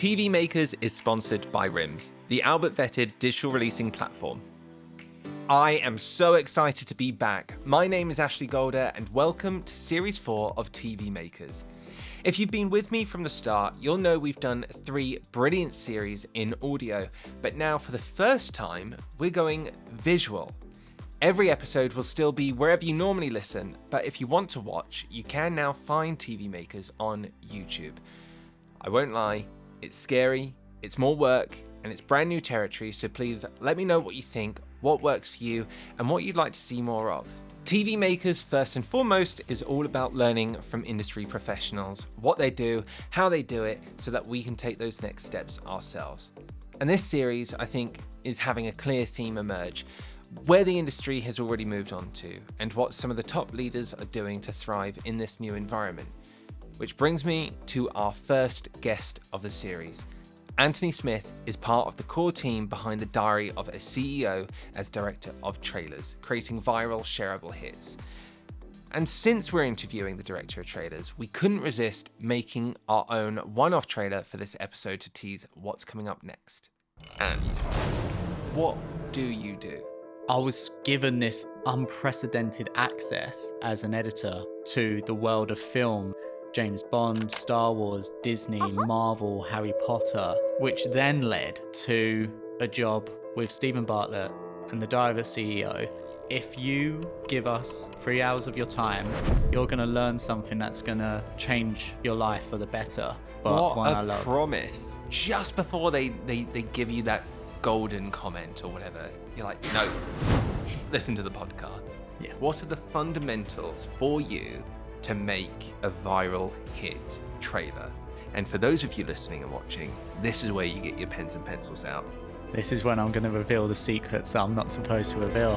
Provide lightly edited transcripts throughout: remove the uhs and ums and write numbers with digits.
TV Makers is sponsored by RIMS, the Albert-vetted digital releasing platform. I am so excited to be back. My name is Ashley Golder and welcome to Series 4 of TV Makers. If you've been with me from the start, you'll know we've done 3 brilliant series in audio, but now for the first time, we're going visual. Every episode will still be wherever you normally listen, but if you want to watch, you can now find TV Makers on YouTube. I won't lie, it's scary, it's more work, and it's brand new territory, so please let me know what you think, what works for you, and what you'd like to see more of. TV Makers, first and foremost, is all about learning from industry professionals, what they do, how they do it, so that we can take those next steps ourselves. And this series, I think, is having a clear theme emerge, where the industry has already moved on to, and what some of the top leaders are doing to thrive in this new environment. Which brings me to our first guest of the series. Anthony Smith is part of the core team behind the Diary of a CEO as director of trailers, creating viral, shareable hits. And since we're interviewing the director of trailers, we couldn't resist making our own one-off trailer for this episode to tease what's coming up next. And what do you do? I was given this unprecedented access as an editor to the world of film. James Bond, Star Wars, Disney, Marvel, Harry Potter, which then led to a job with Stephen Bartlett and the Diary of a CEO. If you give us 3 hours of your time, you're going to learn something that's going to change your life for the better. But what a promise. Just before they give you that golden comment or whatever, you're like, no, listen to the podcast. Yeah. What are the fundamentals for you to make a viral hit trailer? And for those of you listening and watching, this is where you get your pens and pencils out. This is when I'm going to reveal the secrets I'm not supposed to reveal.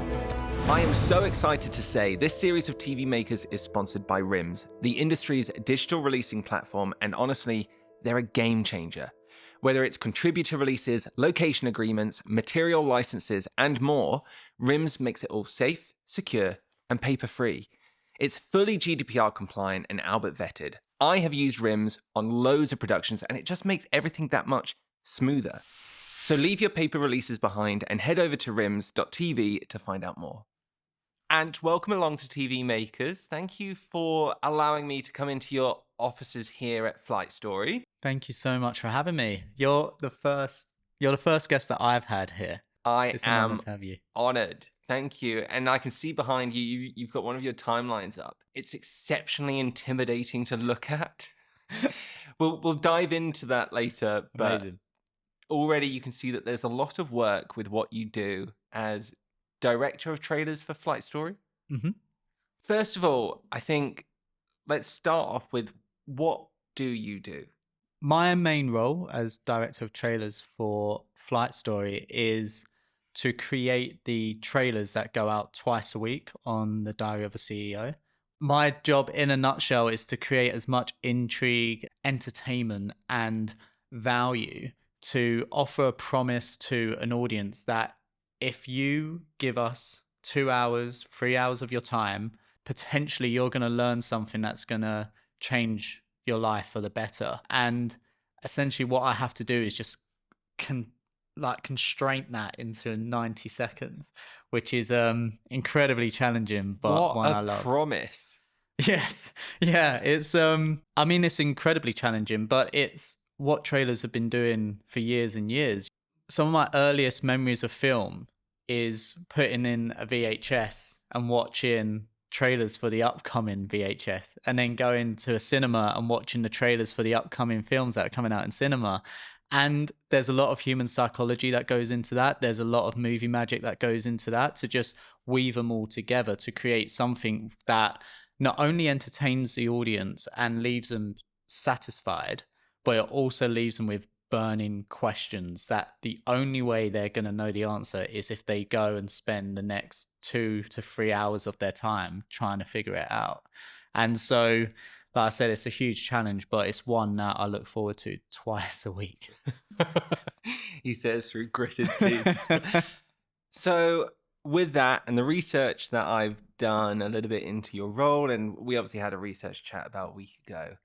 I am so excited to say this series of TV Makers is sponsored by RIMS, the industry's digital releasing platform, and honestly, they're a game changer. Whether it's contributor releases, location agreements, material licenses, and more, RIMS makes it all safe, secure, and paper-free. It's fully GDPR compliant and Albert vetted. I have used RIMS on loads of productions, and it just makes everything that much smoother. So leave your paper releases behind and head over to rims.tv to find out more. And welcome along to TV Makers. Thank you for allowing me to come into your offices here at Flight Story. Thank you so much for having me. You're the first guest that I've had here. It's an honor am to have you. honored. Thank you. And I can see behind you, you've got one of your timelines up. It's exceptionally intimidating to look at. We'll dive into that later. But Amazing. already you can see that there's a lot of work with what you do as director of trailers for Flight Story. Mm-hmm. First of all, I think let's start off with, what do you do? My main role as director of trailers for Flight Story is to create the trailers that go out twice a week on the Diary of a CEO. My job in a nutshell is to create as much intrigue, entertainment, and value to offer a promise to an audience that if you give us 2 hours, 3 hours of your time, potentially you're going to learn something that's going to change your life for the better. And essentially what I have to do is just constrain that into 90 seconds, which is incredibly challenging, but one I love. What a promise. Yes. Yeah, it's it's incredibly challenging, but it's what trailers have been doing for years and years. Some of my earliest memories of film is putting in a VHS and watching trailers for the upcoming VHS, and then going to a cinema and watching the trailers for the upcoming films that are coming out in cinema. And there's a lot of human psychology that goes into that. There's a lot of movie magic that goes into that, to just weave them all together to create something that not only entertains the audience and leaves them satisfied, but it also leaves them with burning questions that the only way they're going to know the answer is if they go and spend the next 2 to 3 hours of their time trying to figure it out. And so, like I said, it's a huge challenge, but it's one that I look forward to twice a week. He says through gritted teeth. So with that and the research that I've done a little bit into your role, and we obviously had a research chat about a week ago,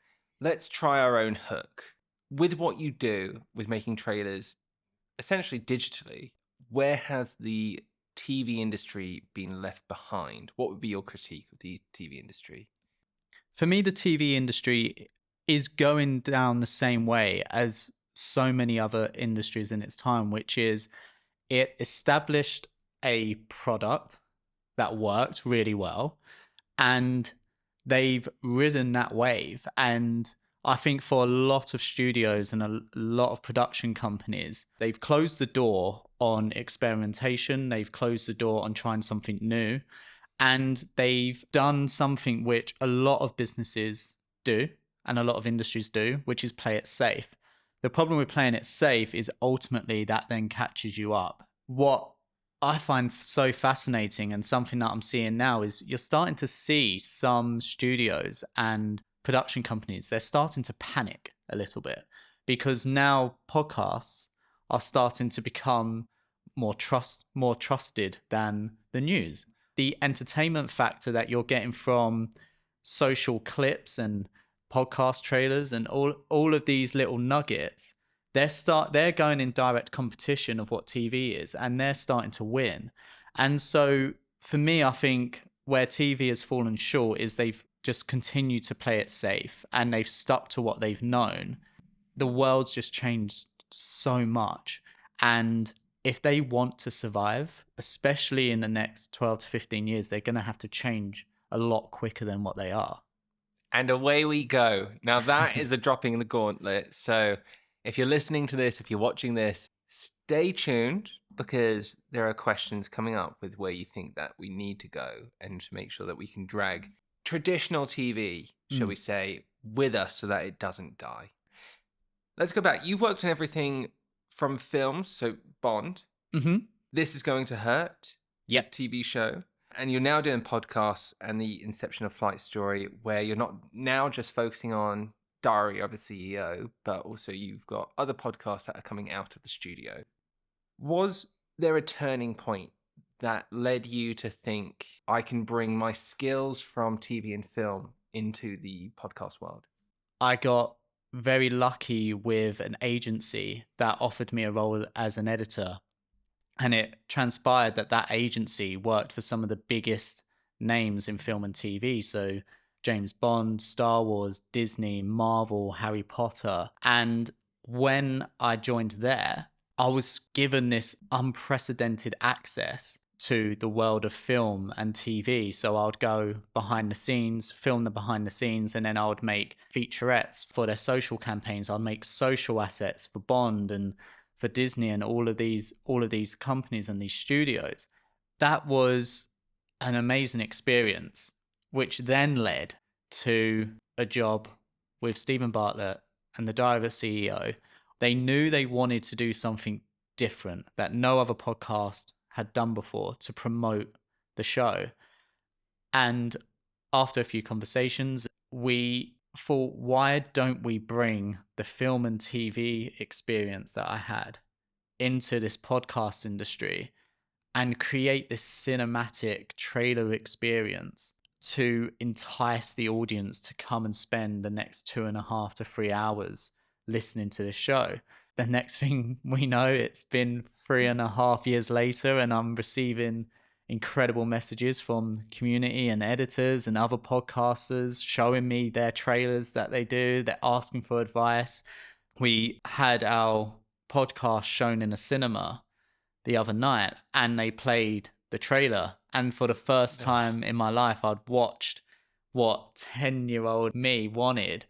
let's try our own hook. With what you do with making trailers, essentially digitally, where has the TV industry been left behind? What would be your critique of the TV industry? For me, the TV industry is going down the same way as so many other industries in its time, which is it established a product that worked really well, and they've ridden that wave. And I think for a lot of studios and a lot of production companies, they've closed the door on experimentation, they've closed the door on trying something new, and they've done something which a lot of businesses do and a lot of industries do, which is play it safe. The problem with playing it safe is ultimately that then catches you up. What I find so fascinating and something that I'm seeing now is you're starting to see some studios and production companies, they're starting to panic a little bit because now podcasts are starting to become more trusted than the news. The entertainment factor that you're getting from social clips and podcast trailers and all of these little nuggets, they're going in direct competition of what TV is, and they're starting to win. And so for me, I think where TV has fallen short is they've just continued to play it safe and they've stuck to what they've known. The world's just changed so much, and if they want to survive, especially in the next 12 to 15 years, they're going to have to change a lot quicker than what they are. And away we go. Now, that is a dropping in the gauntlet. So, if you're listening to this, if you're watching this, stay tuned because there are questions coming up with where you think that we need to go and to make sure that we can drag traditional TV, shall we say, with us so that it doesn't die. Let's go back. You worked on everything from films, so Bond. Mm-hmm. This Is Going to Hurt. Yep. TV show. And you're now doing podcasts and the inception of Flight Story, where you're not now just focusing on Diary of a CEO, but also you've got other podcasts that are coming out of the studio. Was there a turning point that led you to think, I can bring my skills from TV and film into the podcast world? I got very lucky with an agency that offered me a role as an editor. And it transpired that that agency worked for some of the biggest names in film and TV. So James Bond, Star Wars, Disney, Marvel, Harry Potter. And when I joined there, I was given this unprecedented access to the world of film and TV. So I would go behind the scenes, film the behind the scenes, and then I would make featurettes for their social campaigns. I'd make social assets for Bond and for Disney and all of these companies and these studios. That was an amazing experience, which then led to a job with Stephen Bartlett and the Diary of a CEO. They knew they wanted to do something different that no other podcast had done before to promote the show. And after a few conversations, we thought, why don't we bring the film and TV experience that I had into this podcast industry and create this cinematic trailer experience to entice the audience to come and spend the next 2.5 to 3 hours listening to the show? The next thing we know, it's been 3.5 years later, and I'm receiving incredible messages from community and editors and other podcasters showing me their trailers that they do. They're asking for advice. We had our podcast shown in a cinema the other night, and they played the trailer. And for the first time in my life, I'd watched what 10-year-old me wanted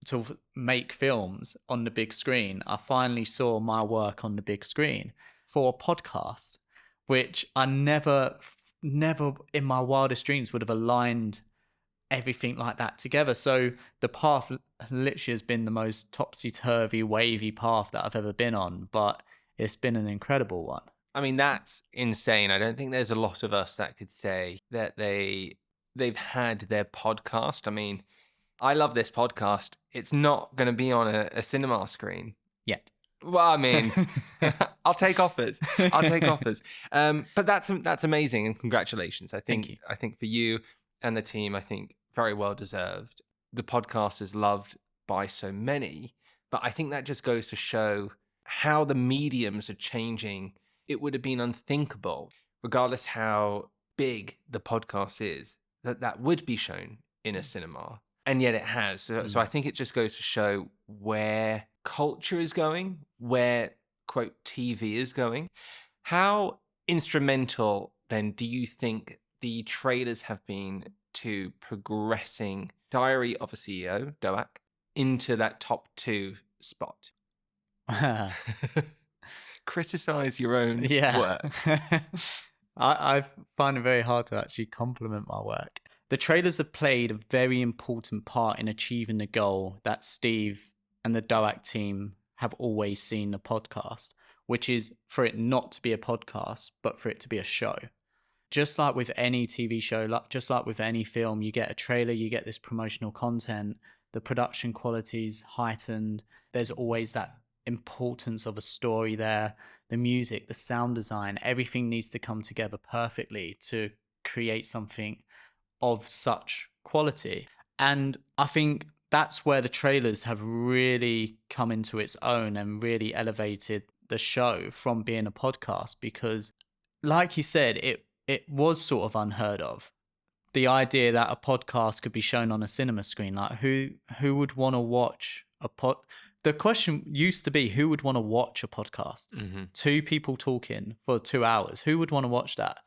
to make films on the big screen. I finally saw my work on the big screen for a podcast, which I never in my wildest dreams would have aligned everything like that together. So the path literally has been the most topsy-turvy, wavy path that I've ever been on, but it's been an incredible one. I mean, that's insane. I don't think there's a lot of us that could say that they've had their podcast. I mean, I love this podcast. It's not going to be on a cinema screen yet. Well, I mean, I'll take offers. But that's amazing, and congratulations. Thank you. I think for you and the team, I think very well deserved. The podcast is loved by so many, But I think that just goes to show how the mediums are changing. It would have been unthinkable, regardless how big the podcast is, that would be shown in a cinema. And yet it has. So I think it just goes to show where culture is going, where, quote, TV is going. How instrumental, then, do you think the trailers have been to progressing Diary of a CEO, Doak, into that top 2 spot? Criticize your own work. I find it very hard to actually compliment my work. The trailers have played a very important part in achieving the goal that Steve and the Doak team have always seen the podcast, which is for it not to be a podcast, but for it to be a show. Just like with any TV show, just like with any film, you get a trailer, you get this promotional content, the production quality's heightened. There's always that importance of a story there. The music, the sound design, everything needs to come together perfectly to create something of such quality. And I think that's where the trailers have really come into its own and really elevated the show from being a podcast, because like you said, it was sort of unheard of. The idea that a podcast could be shown on a cinema screen, like who would want to watch a the question used to be, who would want to watch a podcast? Mm-hmm. 2 people talking for 2 hours. Who would want to watch that?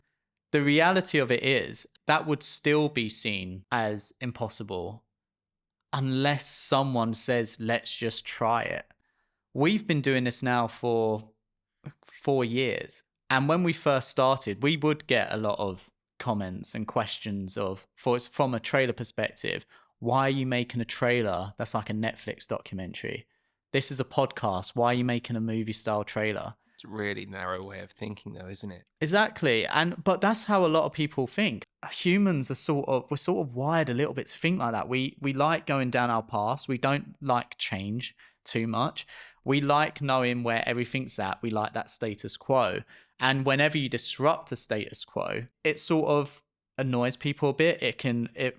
The reality of it is that would still be seen as impossible unless someone says, let's just try it. We've been doing this now for 4 years. And when we first started, we would get a lot of comments and questions from a trailer perspective. Why are you making a trailer that's like a Netflix documentary? This is a podcast. Why are you making a movie style trailer? It's a really narrow way of thinking, though, isn't it? Exactly. But that's how a lot of people think. Humans are we're sort of wired a little bit to think like that. We like going down our paths. We don't like change too much. We like knowing where everything's at. We like that status quo. And whenever you disrupt a status quo, it sort of annoys people a bit. It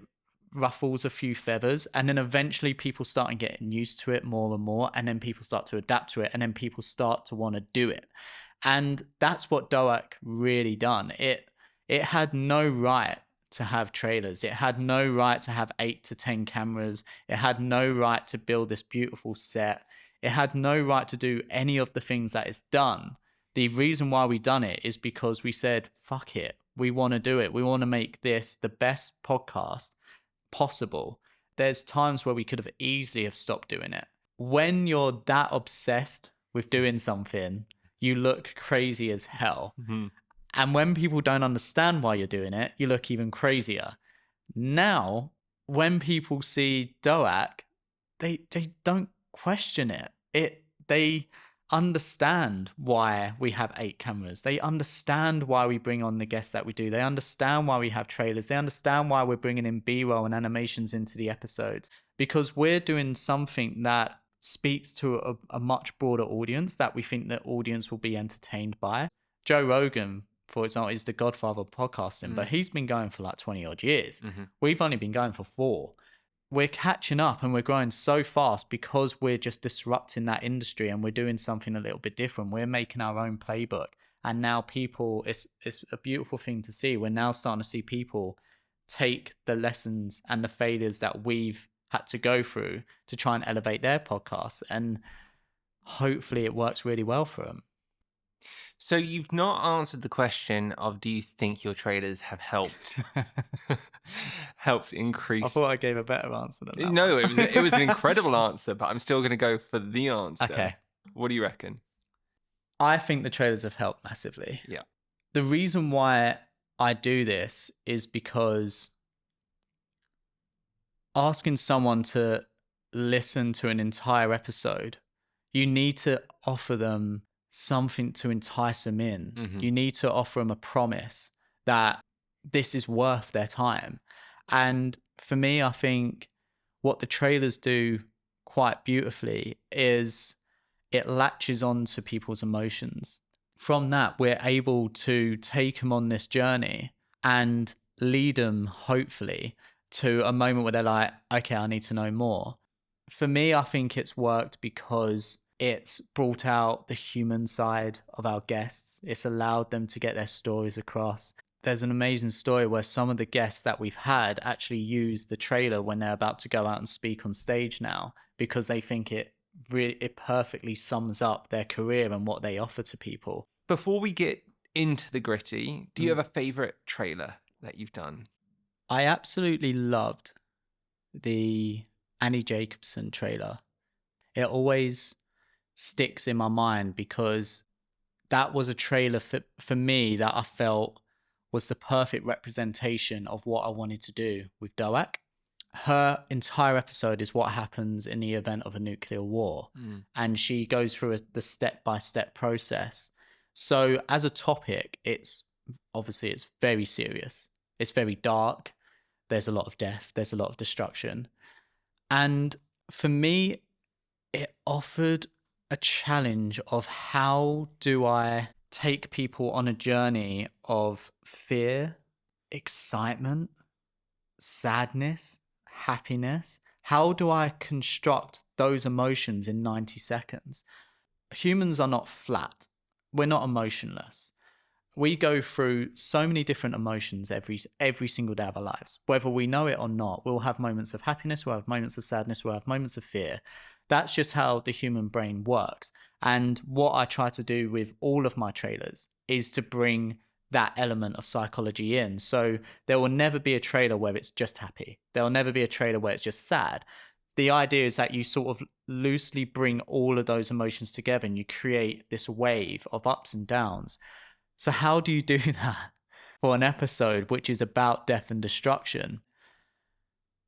ruffles a few feathers, and then eventually people start getting used to it more and more, and then people start to adapt to it, and then people start to want to do it. And that's what Doak really done. It had no right to have trailers. It had no right to have 8 to 10 cameras. It had no right to build this beautiful set. It had no right to do any of the things that it's done. The reason why we done it is because we said, fuck it. We want to do it. We want to make this the best podcast possible. There's times where we could have easily have stopped doing it. When you're that obsessed with doing something, you look crazy as hell. Mm-hmm. And when people don't understand why you're doing it, you look even crazier. Now, when people see Doak, they don't question it. They understand why we have 8 cameras. They understand why we bring on the guests that we do. They understand why we have trailers. They understand why we're bringing in B-roll and animations into the episodes, because we're doing something that speaks to a much broader audience that we think the audience will be entertained by. Joe Rogan, for example, is the godfather of podcasting, but he's been going for like 20 odd years. Mm-hmm. We've only been going for 4. We're catching up and we're growing so fast because we're just disrupting that industry and we're doing something a little bit different. We're making our own playbook. And now people, it's a beautiful thing to see. We're now starting to see people take the lessons and the failures that we've had to go through to try and elevate their podcasts. And hopefully it works really well for them. So you've not answered the question of, do you think your trailers have helped increase? I thought I gave a better answer than that. No, it was an incredible answer, but I'm still going to go for the answer. Okay. What do you reckon? I think the trailers have helped massively. Yeah. The reason why I do this is because asking someone to listen to an entire episode, you need to offer them something to entice them in. Mm-hmm. You need to offer them a promise that this is worth their time. And for me, I think what the trailers do quite beautifully is it latches on to people's emotions. From that, we're able to take them on this journey and lead them, hopefully, to a moment where they're like, okay, I need to know more. For me, I think it's worked because it's brought out the human side of our guests. It's allowed them to get their stories across. There's an amazing story where some of the guests that we've had actually use the trailer when they're about to go out and speak on stage now, because they think it perfectly sums up their career and what they offer to people. Before we get into the gritty, do you have a favorite trailer that you've done? I absolutely loved the Annie Jacobson trailer. It always sticks in my mind because that was a trailer for me that I felt was the perfect representation of what I wanted to do with Doak. Her entire episode is what happens in the event of a nuclear war, and she goes through the step-by-step process. So as a topic, it's very serious. It's very dark. There's a lot of death. There's a lot of destruction. And for me, it offered a challenge of how do I take people on a journey of fear, excitement, sadness, happiness? How do I construct those emotions in 90 seconds? Humans are not flat. We're not emotionless. We go through so many different emotions every single day of our lives. Whether we know it or not, we'll have moments of happiness, we'll have moments of sadness, we'll have moments of fear. That's just how the human brain works. And what I try to do with all of my trailers is to bring that element of psychology in. So there will never be a trailer where it's just happy. There will never be a trailer where it's just sad. The idea is that you sort of loosely bring all of those emotions together and you create this wave of ups and downs. So how do you do that for an episode which is about death and destruction?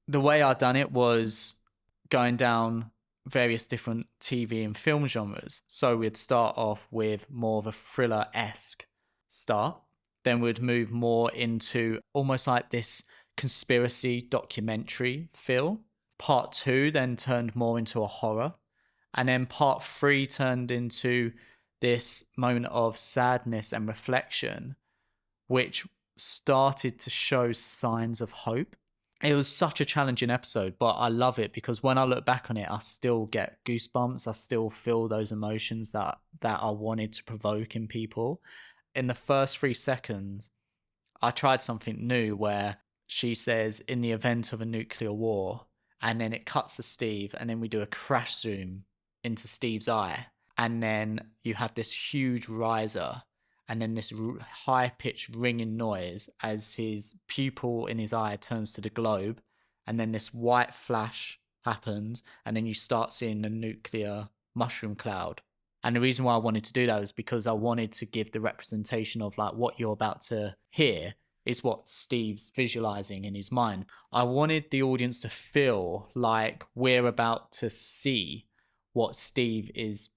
The way I done it was going down various different TV and film genres. So we'd start off with more of a thriller-esque start. Then we'd move more into almost like this conspiracy documentary feel. Part 2 then turned more into a horror. And then part 3 turned into this moment of sadness and reflection, which started to show signs of hope. It was such a challenging episode, but I love it because when I look back on it, I still get goosebumps. I still feel those emotions that I wanted to provoke in people. In the first 3 seconds, I tried something new where she says, in the event of a nuclear war, and then it cuts to Steve, and then we do a crash zoom into Steve's eye. And then you have this huge riser and then this high-pitched ringing noise as his pupil in his eye turns to the globe. And then this white flash happens and then you start seeing the nuclear mushroom cloud. And the reason why I wanted to do that was because I wanted to give the representation of like what you're about to hear is what Steve's visualizing in his mind. I wanted the audience to feel like we're about to see what Steve is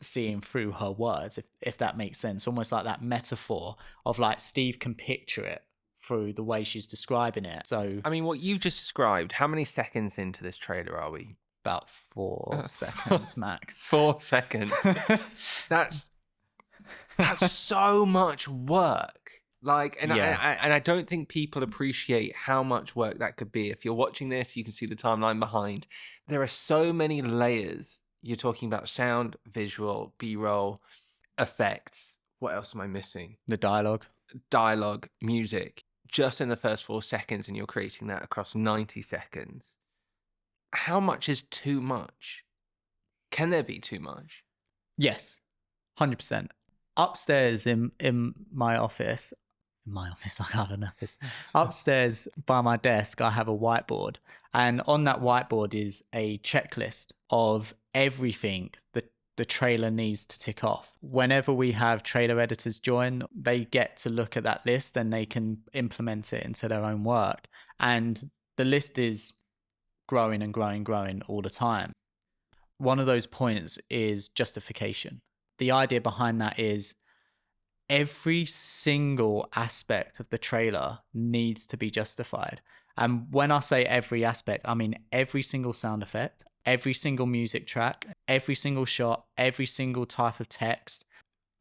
seeing through her words, if that makes sense. Almost like that metaphor of like Steve can picture it through the way she's describing it. So I mean, what you just described, how many seconds into this trailer are we? about 4 seconds max. 4 seconds. That's so much work. Like, and I don't think people appreciate how much work that could be. If you're watching this, you can see the timeline behind. There are so many layers. You're talking about sound, visual, B-roll, effects. What else am I missing? The Dialogue, music. Just in the first 4 seconds, and you're creating that across 90 seconds. How much is too much? Can there be too much? Yes, 100%. Upstairs in my office, like I have an office. Upstairs by my desk, I have a whiteboard. And on that whiteboard is a checklist of everything that the trailer needs to tick off. Whenever we have trailer editors join, they get to look at that list and they can implement it into their own work. And the list is growing and growing all the time. One of those points is justification. The idea behind that is every single aspect of the trailer needs to be justified. And when I say every aspect, I mean every single sound effect, every single music track, every single shot, every single type of text,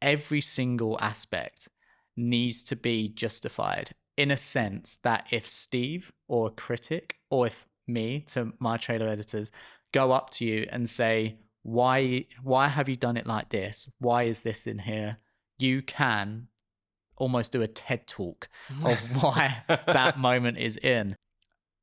every single aspect needs to be justified in a sense that if Steve or a critic or if me to my trailer editors go up to you and say, why have you done it like this? Why is this in here? You can almost do a TED talk of why that moment is in.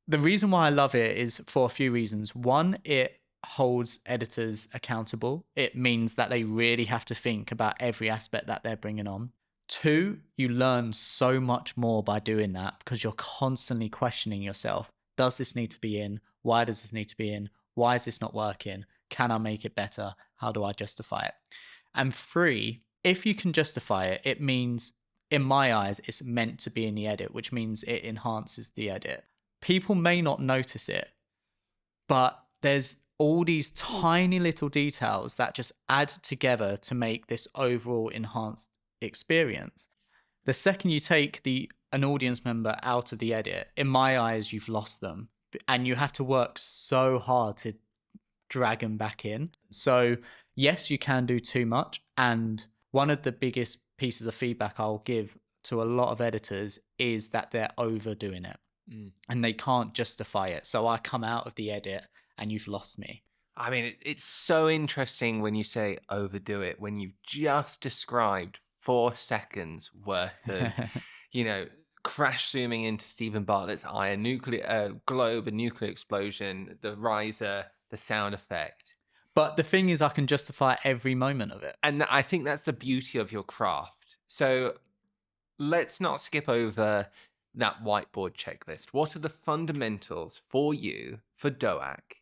The reason why I love it is for a few reasons. One, it holds editors accountable. It means that they really have to think about every aspect that they're bringing on. Two, you learn so much more by doing that because you're constantly questioning yourself. Does this need to be in? Why does this need to be in? Why is this not working? Can I make it better? How do I justify it? And three, if you can justify it, it means, in my eyes, it's meant to be in the edit, which means it enhances the edit. People may not notice it, but there's all these tiny little details that just add together to make this overall enhanced experience. The second you take an audience member out of the edit, in my eyes, you've lost them, and you have to work so hard to drag them back in. So yes, you can do too much, and one of the biggest pieces of feedback I'll give to a lot of editors is that they're overdoing it and they can't justify it. So I come out of the edit and you've lost me. I mean, it's so interesting when you say overdo it, when you've just described 4 seconds worth of, crash zooming into Stephen Bartlett's eye, a nuclear globe, a nuclear explosion, the riser, the sound effect. But the thing is, I can justify every moment of it. And I think that's the beauty of your craft. So let's not skip over that whiteboard checklist. What are the fundamentals for you, for Doak,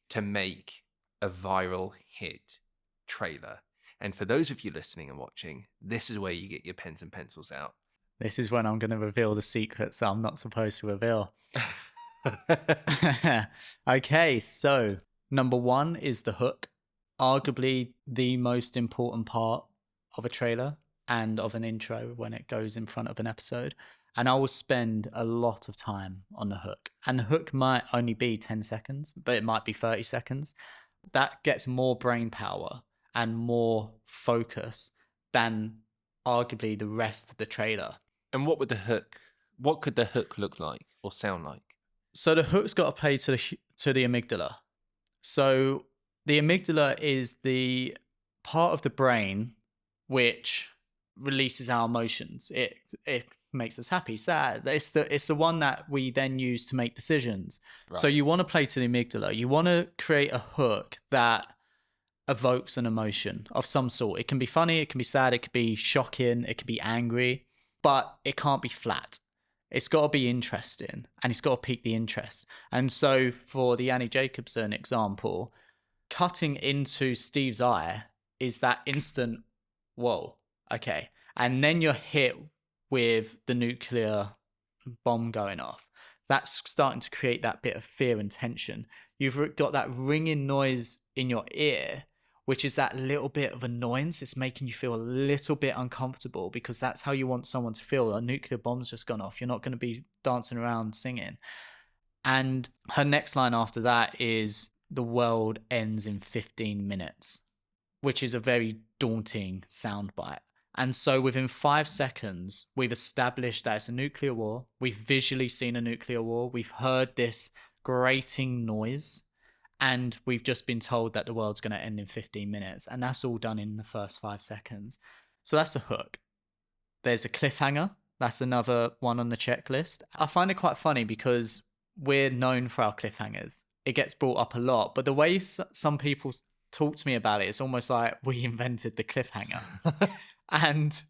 to make a viral hit trailer? And for those of you listening and watching, this is where you get your pens and pencils out. This is when I'm going to reveal the secrets I'm not supposed to reveal. Okay, so number one is the hook. Arguably the most important part of a trailer and of an intro when it goes in front of an episode. And I will spend a lot of time on the hook. And the hook might only be 10 seconds, but it might be 30 seconds. That gets more brain power and more focus than arguably the rest of the trailer. And what could the hook look like or sound like? So the hook's got to play to the amygdala. So the amygdala is the part of the brain which releases our emotions. It makes us happy, sad. It's the one that we then use to make decisions. Right. So you want to play to the amygdala. You want to create a hook that evokes an emotion of some sort. It can be funny, it can be sad, it could be shocking, it could be angry, but it can't be flat. It's got to be interesting, and it's got to pique the interest. And so for the Annie Jacobsen example, cutting into Steve's eye is that instant, whoa, okay. And then you're hit with the nuclear bomb going off. That's starting to create that bit of fear and tension. You've got that ringing noise in your ear, which is that little bit of annoyance. It's making you feel a little bit uncomfortable because that's how you want someone to feel. A nuclear bomb's just gone off. You're not going to be dancing around singing. And her next line after that is, the world ends in 15 minutes, which is a very daunting soundbite. And so within 5 seconds, we've established that it's a nuclear war. We've visually seen a nuclear war. We've heard this grating noise. And we've just been told that the world's going to end in 15 minutes. And that's all done in the first 5 seconds. So that's a hook. There's a cliffhanger. That's another one on the checklist. I find it quite funny because we're known for our cliffhangers. It gets brought up a lot. But the way some people talk to me about it, it's almost like we invented the cliffhanger. and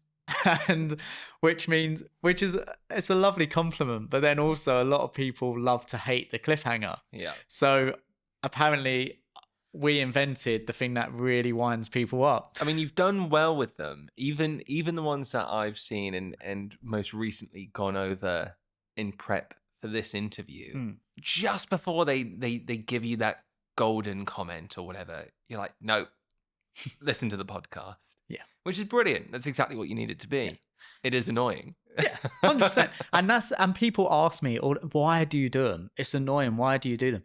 it's a lovely compliment. But then also a lot of people love to hate the cliffhanger. Yeah. So apparently we invented the thing that really winds people up. I mean, you've done well with them. Even the ones that I've seen and most recently gone over in prep for this interview, just before they give you that golden comment or whatever, you're like, no, listen to the podcast. Yeah. Which is brilliant. That's exactly what you need it to be. Yeah. It is annoying. Yeah, 100%. And people ask me, why do you do them? It's annoying. Why do you do them?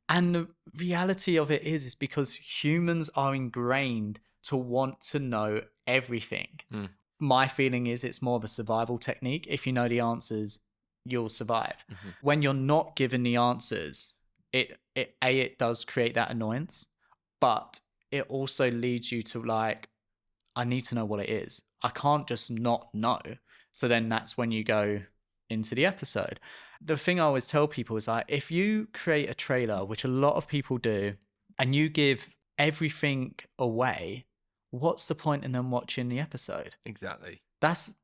And the reality of it is because humans are ingrained to want to know everything. My feeling is it's more of a survival technique. If you know the answers, you'll survive. When you're not given the answers, it does create that annoyance, but it also leads you to like, I need to know what it is. I can't just not know. So then that's when you go into the episode. The thing I always tell people is like, if you create a trailer, which a lot of people do, and you give everything away, what's the point in them watching the episode? Exactly. That's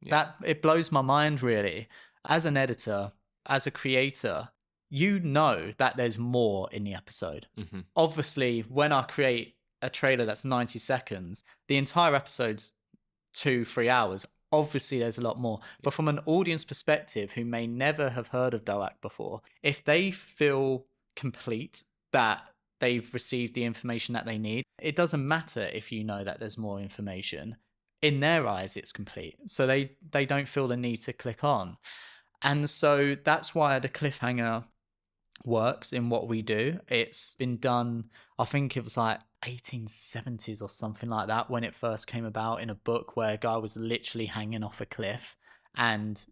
Yeah. that it blows my mind really. As an editor, as a creator, you know that there's more in the episode. Mm-hmm. Obviously, when I create a trailer that's 90 seconds, the entire episode's 2-3 hours. Obviously, there's a lot more. But from an audience perspective, who may never have heard of Doak before, if they feel complete, that they've received the information that they need, it doesn't matter if you know that there's more information. In their eyes, it's complete. So they don't feel the need to click on. And so that's why the cliffhanger works in what we do. It's been done, I think it was like 1870s or something like that when it first came about, in a book where a guy was literally hanging off a cliff, and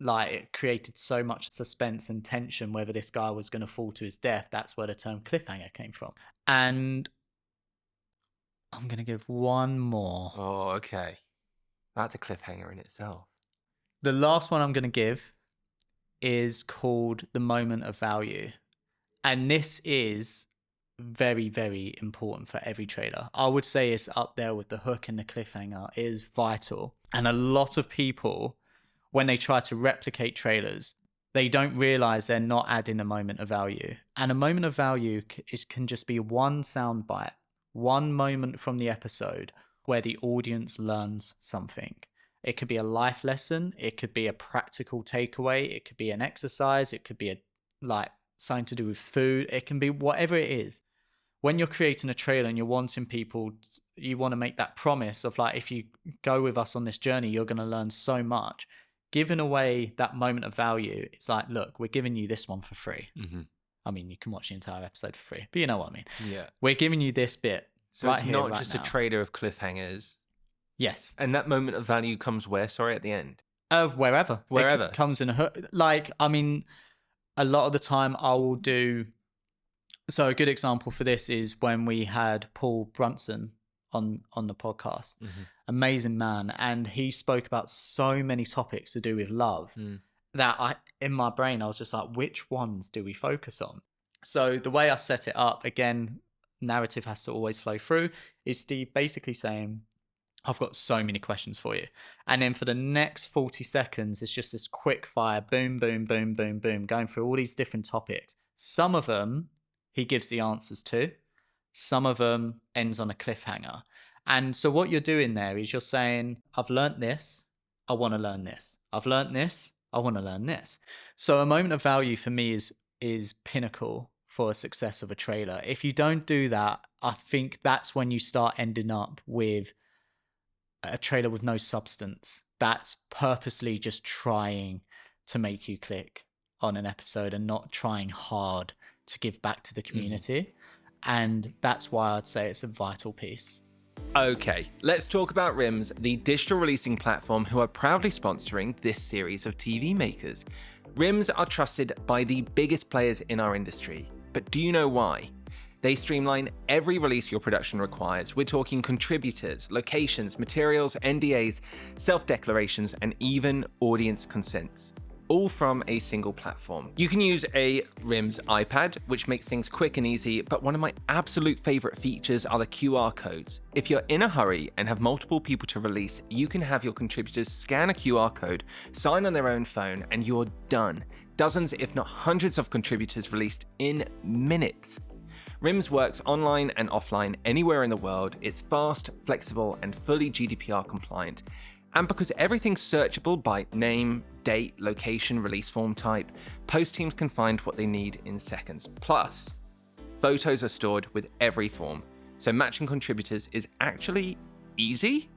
like it created so much suspense and tension whether this guy was going to fall to his death. That's where the term cliffhanger came from. And I'm going to give one more. Oh, okay. That's a cliffhanger in itself. The last one I'm going to give is called The Moment of Value. And this is very, very important for every trailer. I would say it's up there with the hook and the cliffhanger. It is vital. And a lot of people, when they try to replicate trailers, they don't realize they're not adding a moment of value. And a moment of value can just be one soundbite, one moment from the episode where the audience learns something. It could be a life lesson. It could be a practical takeaway. It could be an exercise. It could be something to do with food. It can be whatever it is. When you're creating a trailer and you're wanting people, you want to make that promise of like, if you go with us on this journey, you're going to learn so much. Giving away that moment of value, it's like, look, we're giving you this one for free. Mm-hmm. I mean, you can watch the entire episode for free, but you know what I mean. Yeah. We're giving you this bit. So right it's here, not right just now. a trailer of cliffhangers. Yes. And that moment of value comes where? Sorry, at the end? Wherever. Wherever. It comes in a hook. Like, I mean, a lot of the time I will do. So a good example for this is when we had Paul Brunson on the podcast. Mm-hmm. Amazing man. And he spoke about so many topics to do with love that in my brain, I was just like, which ones do we focus on? So the way I set it up, again, narrative has to always flow through, is Steve basically saying, I've got so many questions for you. And then for the next 40 seconds, it's just this quick fire, boom, boom, boom, boom, boom, going through all these different topics. Some of them he gives the answers to. Some of them ends on a cliffhanger. And so what you're doing there is you're saying, I've learnt this, I want to learn this. I've learnt this, I want to learn this. So a moment of value for me is pinnacle for a success of a trailer. If you don't do that, I think that's when you start ending up with a trailer with no substance. That's purposely just trying to make you click on an episode and not trying hard to give back to the community. And that's why I'd say it's a vital piece. Okay, let's talk about RIMS, the digital releasing platform who are proudly sponsoring this series of TV makers. RIMS are trusted by the biggest players in our industry, but do you know why? They streamline every release your production requires. We're talking contributors, locations, materials, NDAs, self-declarations, and even audience consents, all from a single platform. You can use a RIMS iPad, which makes things quick and easy, but one of my absolute favorite features are the QR codes. If you're in a hurry and have multiple people to release, you can have your contributors scan a QR code, sign on their own phone, and you're done. Dozens, if not hundreds of contributors released in minutes. RIMS works online and offline anywhere in the world. It's fast, flexible, and fully GDPR compliant. And because everything's searchable by name, date, location, release form type, post teams can find what they need in seconds. Plus, photos are stored with every form, so matching contributors is actually easy.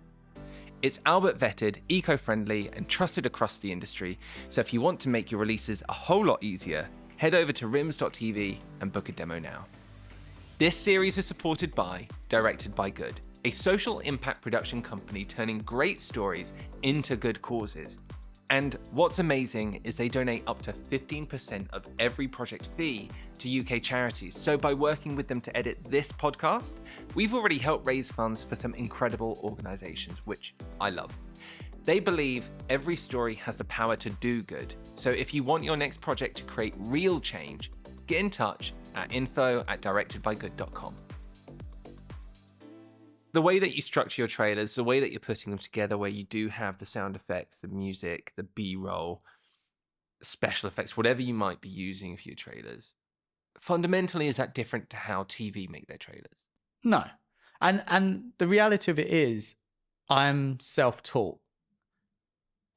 It's Albert vetted, eco-friendly, and trusted across the industry, so if you want to make your releases a whole lot easier, head over to rims.tv and book a demo now. This series is supported by Directed by Good, a social impact production company turning great stories into good causes. And what's amazing is they donate up to 15% of every project fee to UK charities. So by working with them to edit this podcast, we've already helped raise funds for some incredible organizations, which I love. They believe every story has the power to do good. So if you want your next project to create real change, get in touch at info@directedbygood.com. The way that you structure your trailers, the way that you're putting them together, where you do have the sound effects, the music, the B-roll, special effects, whatever you might be using for your trailers, fundamentally, is that different to how TV make their trailers? No. And the reality of it is I'm self-taught.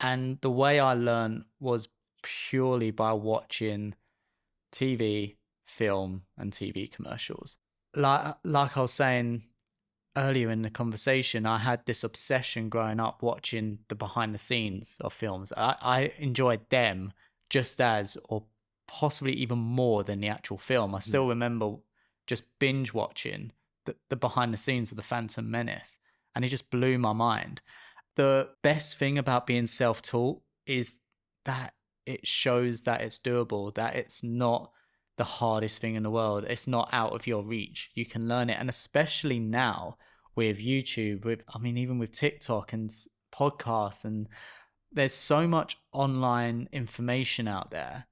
And the way I learned was purely by watching TV, film, and TV commercials. Like I was saying earlier in the conversation, I had this obsession growing up watching the behind the scenes of films. I enjoyed them just as, or possibly even more than the actual film. I still remember just binge watching the behind the scenes of The Phantom Menace, and it just blew my mind. The best thing about being self-taught is that it shows that it's doable, that it's not the hardest thing in the world. It's not out of your reach. You can learn it. And especially now with YouTube, even with TikTok and podcasts, and there's so much online information out there,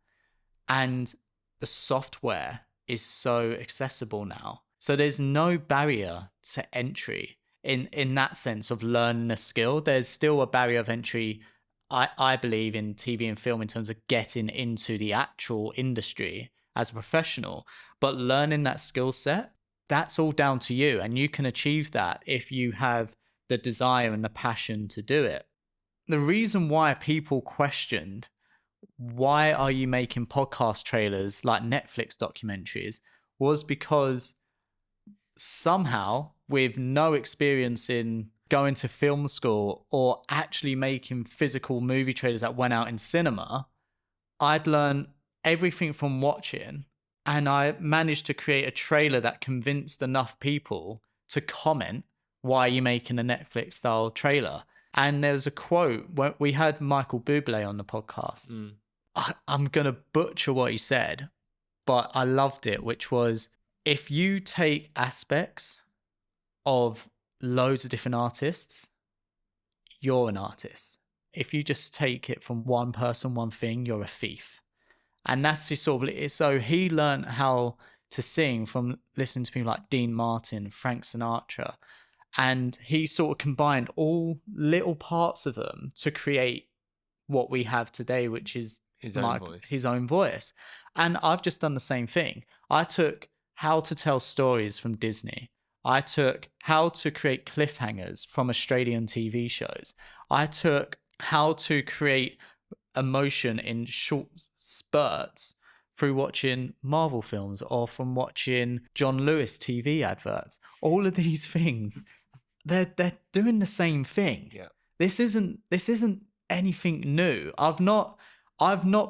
and the software is so accessible now. So there's no barrier to entry in that sense of learning a skill. There's still a barrier of entry, I believe, in TV and film in terms of getting into the actual industry as a professional. But learning that skill set, that's all down to you. And you can achieve that if you have the desire and the passion to do it. The reason why people questioned, why are you making podcast trailers like Netflix documentaries, was because somehow, with no experience in going to film school or actually making physical movie trailers that went out in cinema, I'd learned everything from watching, and I managed to create a trailer that convinced enough people to comment, why are you making a Netflix style trailer? And there was a quote when we had Michael Bublé on the podcast. I'm going to butcher what he said, but I loved it, which was, if you take aspects of loads of different artists, you're an artist. If you just take it from one person, one thing, you're a thief. And that's just sort of, so he learned how to sing from listening to people like Dean Martin, Frank Sinatra. And he sort of combined all little parts of them to create what we have today, which is his own voice. And I've just done the same thing. I took how to tell stories from Disney. I took how to create cliffhangers from Australian TV shows. I took how to create emotion in short spurts through watching Marvel films or from watching John Lewis TV adverts. All of these things, they're doing the same thing. Yeah. This isn't anything new. I've not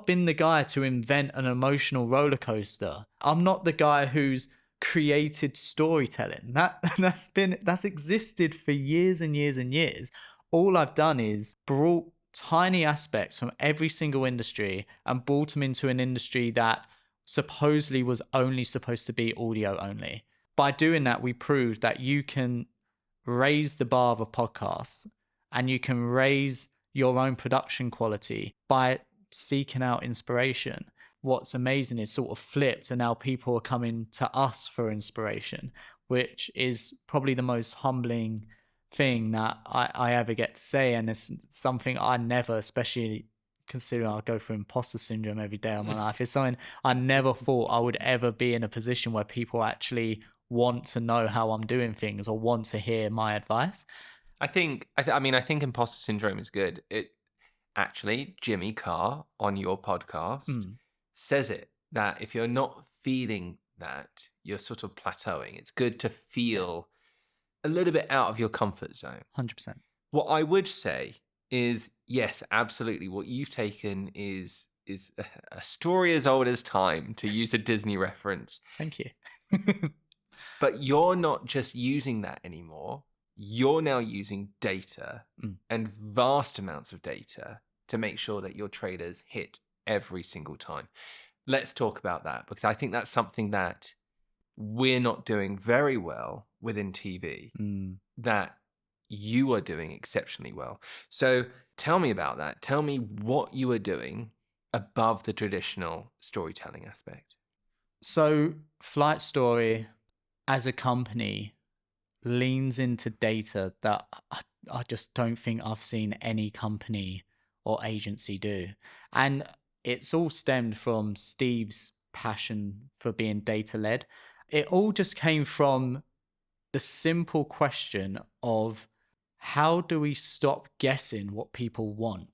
been the guy to invent an emotional roller coaster. I'm not the guy who's created storytelling. That's existed for years and years and years. All I've done is brought tiny aspects from every single industry and brought them into an industry that supposedly was only supposed to be audio only. By doing that, we proved that you can raise the bar of a podcast and you can raise your own production quality by seeking out inspiration. What's amazing is sort of flipped, and now people are coming to us for inspiration, which is probably the most humbling thing that I ever get to say. And it's something I never, especially considering I go through imposter syndrome every day of my life, it's something I never thought I would ever be in a position where people actually want to know how I'm doing things or want to hear my advice. I think imposter syndrome is good. It actually, Jimmy Carr on your podcast says it, that if you're not feeling that, you're sort of plateauing. It's good to feel a little bit out of your comfort zone. 100%. What I would say is, yes, absolutely. What you've taken is a story as old as time, to use a Disney reference. Thank you. But you're not just using that anymore. You're now using data and vast amounts of data to make sure that your trailers hit every single time? Let's talk about that, because I think that's something that we're not doing very well within TV, Mm. that you are doing exceptionally well. So tell me about that. Tell me what you are doing above the traditional storytelling aspect. So, Flight Story as a company leans into data that I just don't think I've seen any company or agency do. And it's all stemmed from Steve's passion for being data led. It all just came from the simple question of how do we stop guessing what people want?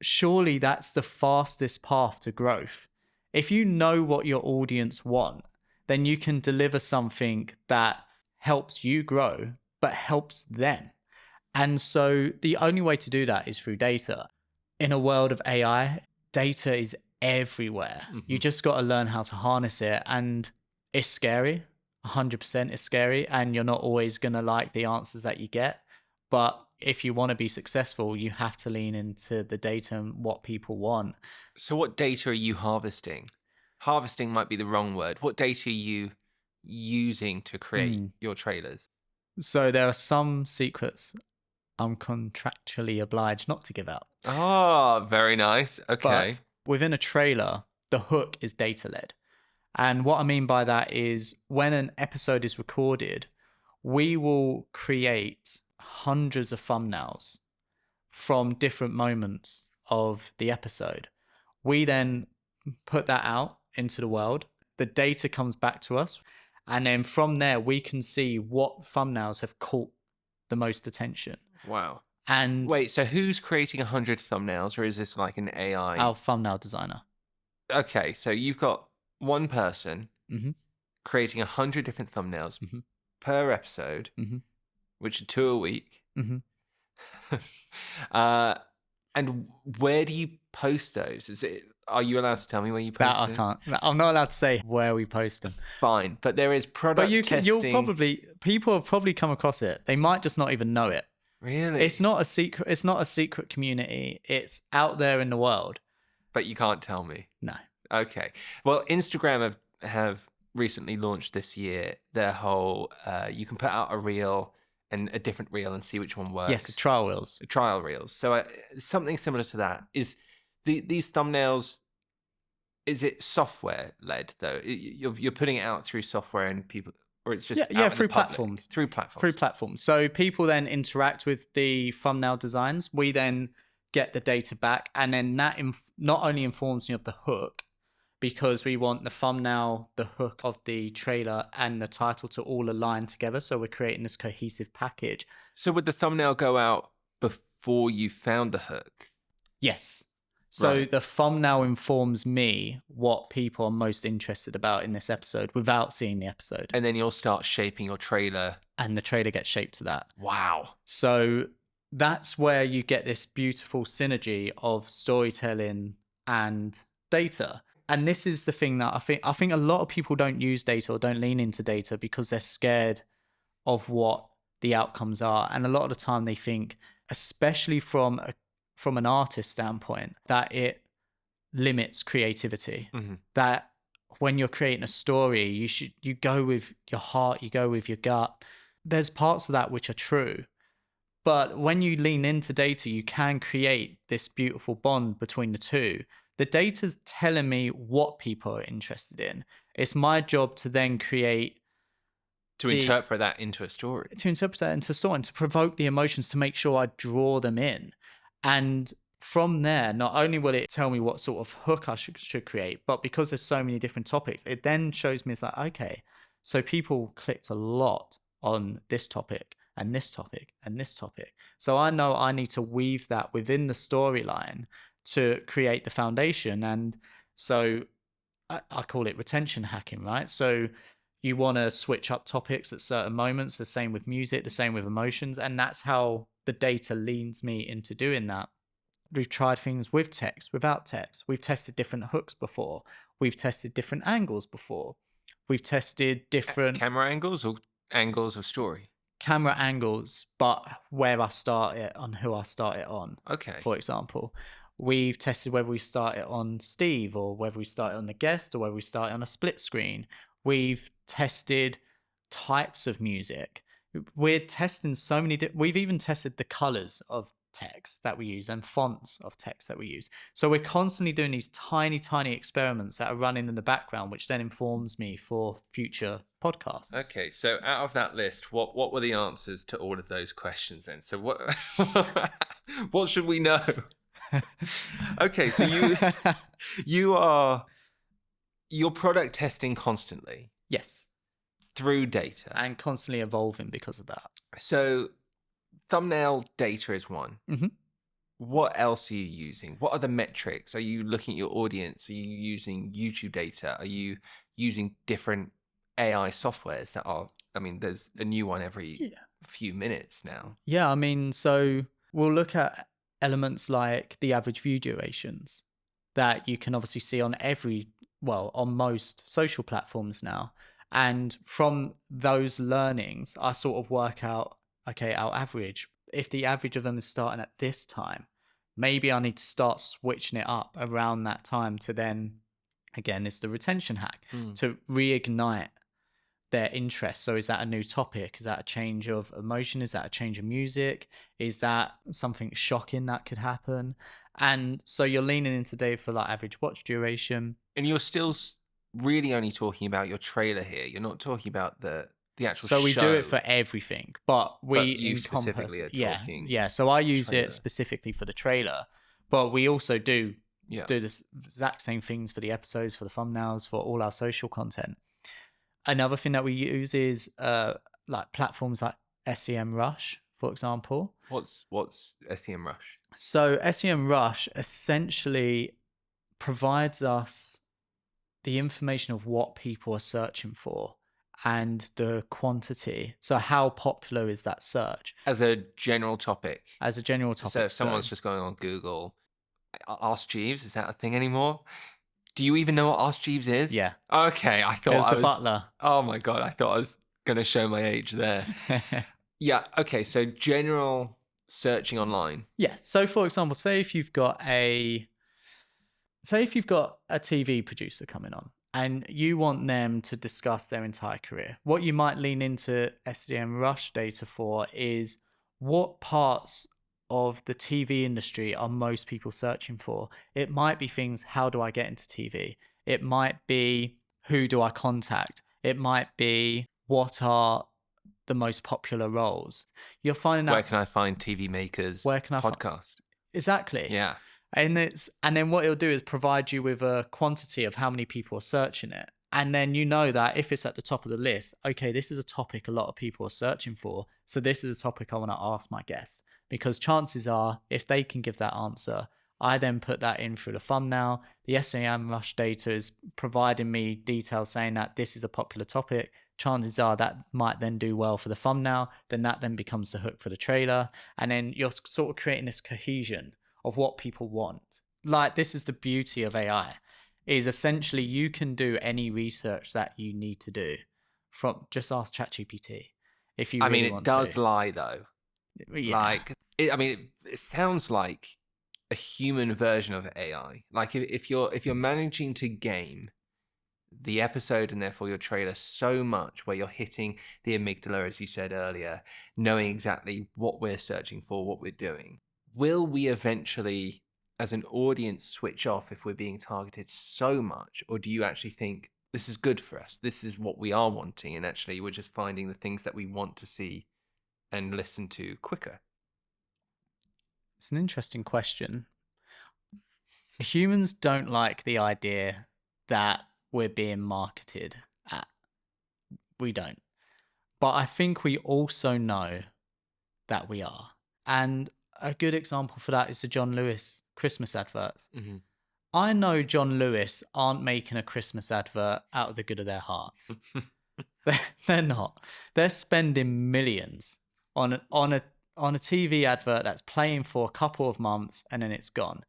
Surely that's the fastest path to growth. If you know what your audience want, then you can deliver something that helps you grow, but helps them. And so the only way to do that is through data. In a world of AI, data is everywhere. You Mhm. just got to learn how to harness it. And it's scary. 100% is scary. And you're not always going to like the answers that you get. But if you want to be successful, you have to lean into the data and what people want. So what data are you harvesting? Harvesting might be the wrong word. What data are you using to create Mm. your trailers? So there are some secrets I'm contractually obliged not to give out. Ah, very nice. Okay. But within a trailer, the hook is data led. And what I mean by that is when an episode is recorded, we will create hundreds of thumbnails from different moments of the episode. We then put that out into the world. The data comes back to us. And then from there, we can see what thumbnails have caught the most attention. Wow. And Wait, so who's creating 100 thumbnails, or is this like an AI? our thumbnail designer. Okay, so you've got one person Hmm. creating 100 different thumbnails Hmm. per episode, Hmm. which are 2 a week. Hmm. uh, and where do you post those? Are you allowed to tell me where you That post I those? can't. I'm not allowed to say where we post them. Fine, but there is But product you'll testing. probably people have probably come across it. They might just not even know it. Really? It's not a secret. It's not a secret community. It's out there in the world. But you can't tell me. No. Okay. Well, Instagram have recently launched this year their whole you can put out a reel and a different reel and see which one works. Yes, trial wheels. Trial reels. So something similar to that is these thumbnails. Is it software led though? You're putting it out through software and people, or it's just Yeah, out in through the public? platforms. Through platforms. Through platforms. So people then interact with the thumbnail designs. We then get the data back, and then that not only informs me of the hook, because we want the thumbnail, the hook of the trailer, and the title to all align together. So we're creating this cohesive package. So would the thumbnail go out before you found the hook? Yes. So Right. the thumbnail informs me what people are most interested about in this episode without seeing the episode. And then you'll start shaping your trailer. And the trailer gets shaped to that. Wow. So that's where you get this beautiful synergy of storytelling and data. And this is the thing that I think a lot of people don't use data or don't lean into data because they're scared of what the outcomes are. And a lot of the time they think, especially from an artist standpoint, that it limits creativity. Mm-hmm. That when you're creating a story, you go with your heart, you go with your gut. There's parts of that which are true. But when you lean into data, you can create this beautiful bond between the two. The data's telling me what people are interested in. It's my job to then create interpret that into a story. To interpret that into a story and to provoke the emotions to make sure I draw them in. And from there, not only will it tell me what sort of hook I should create, but because there's so many different topics, it then shows me it's like, okay, so people clicked a lot on this topic and this topic and this topic. So I know I need to weave that within the storyline to create the foundation. And so I call it retention hacking, right? So you want to switch up topics at certain moments, the same with music, the same with emotions. And that's how the data leads me into doing that. We've tried things with text, without text. We've tested different hooks before. We've tested different angles before. We've tested different camera angles or angles of story. Camera angles, but where I start it on who I start it on. Okay. For example, We've tested whether we start it on Steve or whether we start it on the guest or whether we start it on a split screen. We've tested types of music. We're testing so many. We've even tested the colors of text that we use and fonts of text that we use. So we're constantly doing these tiny, tiny experiments that are running in the background, which then informs me for future podcasts. Okay, so out of that list, what were the answers to all of those questions then? So what what should we know? Okay, so you're product testing constantly Yes. through data. And constantly evolving because of that. So thumbnail data is one. Mhm. What else are you using? What are the metrics? Are you looking at your audience? Are you using YouTube data? Are you using different AI softwares that are, I mean, there's a new one every few minutes now. Yeah, I mean, so we'll look at elements like the average view durations that you can obviously see on on most social platforms now. And from those learnings, I sort of work out, okay, our average, if the average of them is starting at this time, maybe I need to start switching it up around that time to then, again, it's the retention hack, to reignite their interest. So is that a new topic? Is that a change of emotion? Is that a change of music? Is that something shocking that could happen? And so you're leaning into data for like average watch duration. And you're still really only talking about your trailer here. You're not talking about the actual show. So we do it for everything, but you encompass, specifically are talking yeah. So I use trailer. it specifically for the trailer, but we also do the exact same things for the episodes, for the thumbnails, for all our social content. Another thing that we use is like platforms like SEMrush, for example. What's SEMrush? So SEMrush essentially provides us the information of what people are searching for and the quantity. So how popular is that search? As a general topic. As a general topic. So if someone's just going on Google, Ask Jeeves, is that a thing anymore? Do you even know what Ask Jeeves is? Yeah. Okay, I thought it was the butler. Oh my god, I thought I was going to show my age there. Yeah, okay, so general searching online. Yeah, so for example, say if you've got a TV producer coming on and you want them to discuss their entire career, what you might lean into SEMrush data for is what parts of the TV industry are most people searching for. It might be things, how do I get into TV? It might be, who do I contact? It might be, what are the most popular roles? You're finding out, where can I find TV makers podcast? Exactly. Yeah. And then what it'll do is provide you with a quantity of how many people are searching it. And then you know that if it's at the top of the list, okay, this is a topic a lot of people are searching for. So this is a topic I want to ask my guest. Because chances are, if they can give that answer, I then put that in through the thumbnail. The SEMrush data is providing me details saying that this is a popular topic. Chances are that might then do well for the thumbnail. Then that then becomes the hook for the trailer. And then you're sort of creating this cohesion of what people want. Like, this is the beauty of AI, is essentially you can do any research that you need to do from, just ask ChatGPT if you really want to. I mean, it does lie though. Yeah. Like, it sounds like a human version of AI. Like if you're managing to game the episode and therefore your trailer so much where you're hitting the amygdala, as you said earlier, knowing exactly what we're searching for, what we're doing, will we eventually, as an audience, switch off if we're being targeted so much? Or do you actually think this is good for us? This is what we are wanting, and actually we're just finding the things that we want to see and listen to quicker? It's an interesting question. Humans don't like the idea that we're being marketed at. We don't. But I think we also know that we are. And a good example for that is the John Lewis Christmas adverts. Mm-hmm. I know John Lewis aren't making a Christmas advert out of the good of their hearts. They're not. They're spending millions on a TV advert that's playing for a couple of months and then it's gone.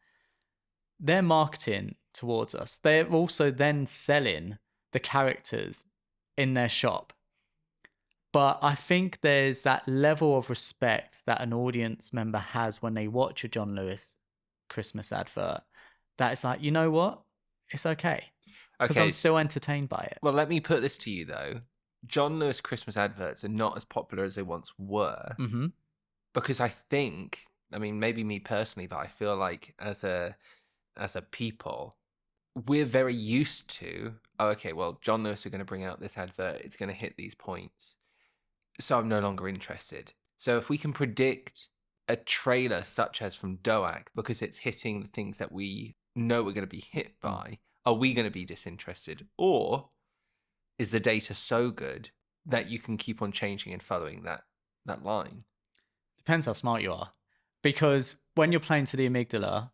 They're marketing towards us. They're also then selling the characters in their shop. But I think there's that level of respect that an audience member has when they watch a John Lewis Christmas advert, that it's like, you know what? It's okay. Because Okay, I'm still entertained by it. well, let me put this to you though. John Lewis Christmas adverts are not as popular as they once were Mm-hmm. because I think, I mean, maybe me personally, but I feel like as a people, we're very used to, oh, okay, well, John Lewis are going to bring out this advert, it's going to hit these points, so I'm no longer interested. So if we can predict a trailer such as from Doak, because it's hitting the things that we know we're going to be hit by, are we going to be disinterested? Or is the data so good that you can keep on changing and following that line? Depends how smart you are. Because when you're playing to the amygdala,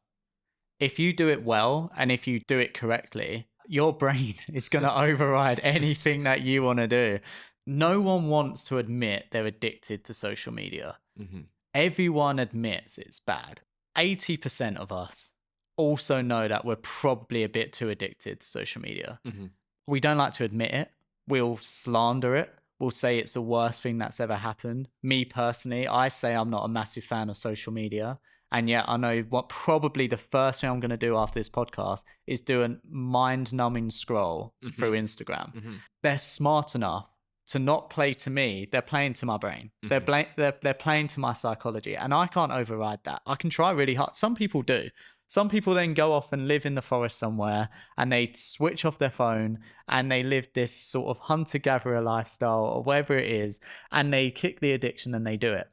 if you do it well and if you do it correctly, your brain is going to override anything that you want to do. No one wants to admit they're addicted to social media. Mm-hmm. Everyone admits it's bad. 80% of us also know that we're probably a bit too addicted to social media. Mm-hmm. We don't like to admit it. We'll slander it. We'll say it's the worst thing that's ever happened. Me personally, I say I'm not a massive fan of social media. And yet I know what probably the first thing I'm going to do after this podcast is do a mind-numbing scroll Mm-hmm. through Instagram. Mm-hmm. They're smart enough to not play to me. They're playing to my brain. Mm-hmm. They're playing to my psychology. And I can't override that. I can try really hard. Some people do. Some people then go off and live in the forest somewhere and they switch off their phone and they live this sort of hunter-gatherer lifestyle or whatever it is, and they kick the addiction and they do it.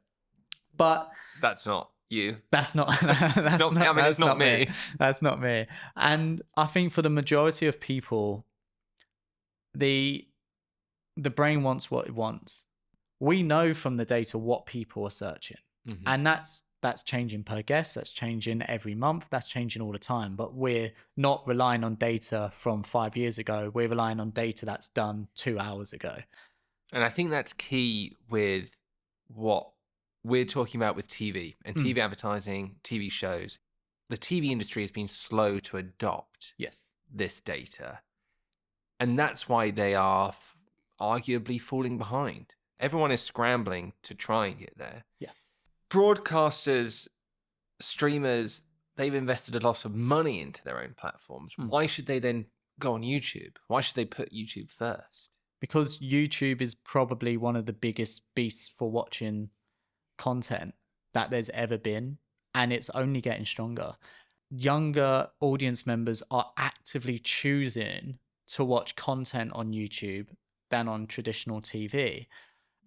But That's not you. that's not It's not me. That's not me. And I think for the majority of people, the brain wants what it wants. We know from the data what people are searching. Mm-hmm. And that's changing per guest, that's changing every month, that's changing all the time. But we're not relying on data from 5 years ago. We're relying on data that's done 2 hours ago. And I think that's key with what we're talking about with TV and TV advertising, TV shows. The TV industry has been slow to adopt this data. And that's why they are arguably falling behind. Everyone is scrambling to try and get there. Yeah. Broadcasters, streamers, they've invested a lot of money into their own platforms. Why should they then go on YouTube? Why should they put YouTube first? Because YouTube is probably one of the biggest beasts for watching content that there's ever been, and it's only getting stronger. Younger audience members are actively choosing to watch content on YouTube than on traditional TV.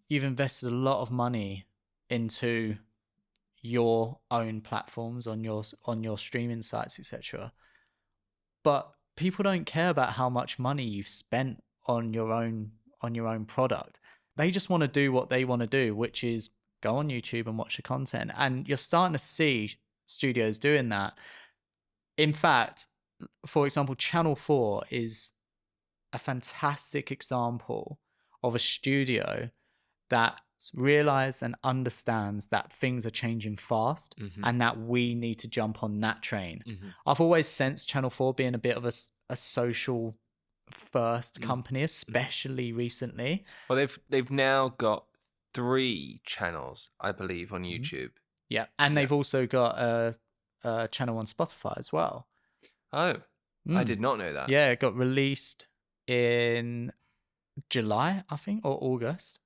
You've invested a lot of money into your own platforms on your streaming sites, etc. But people don't care about how much money you've spent on your own product. They just want to do what they want to do, which is go on YouTube and watch the content. And you're starting to see studios doing that. In fact, for example, Channel 4 is a fantastic example of a studio that realizes and understands that things are changing fast and that we need to jump on that train. I've always sensed Channel 4 being a bit of a social first company, especially recently. Well, they've now got 3 channels, I believe, on YouTube. Yeah, and they've also got a channel on Spotify as well. Oh, I did not know that. Yeah, it got released in July, I think, or August.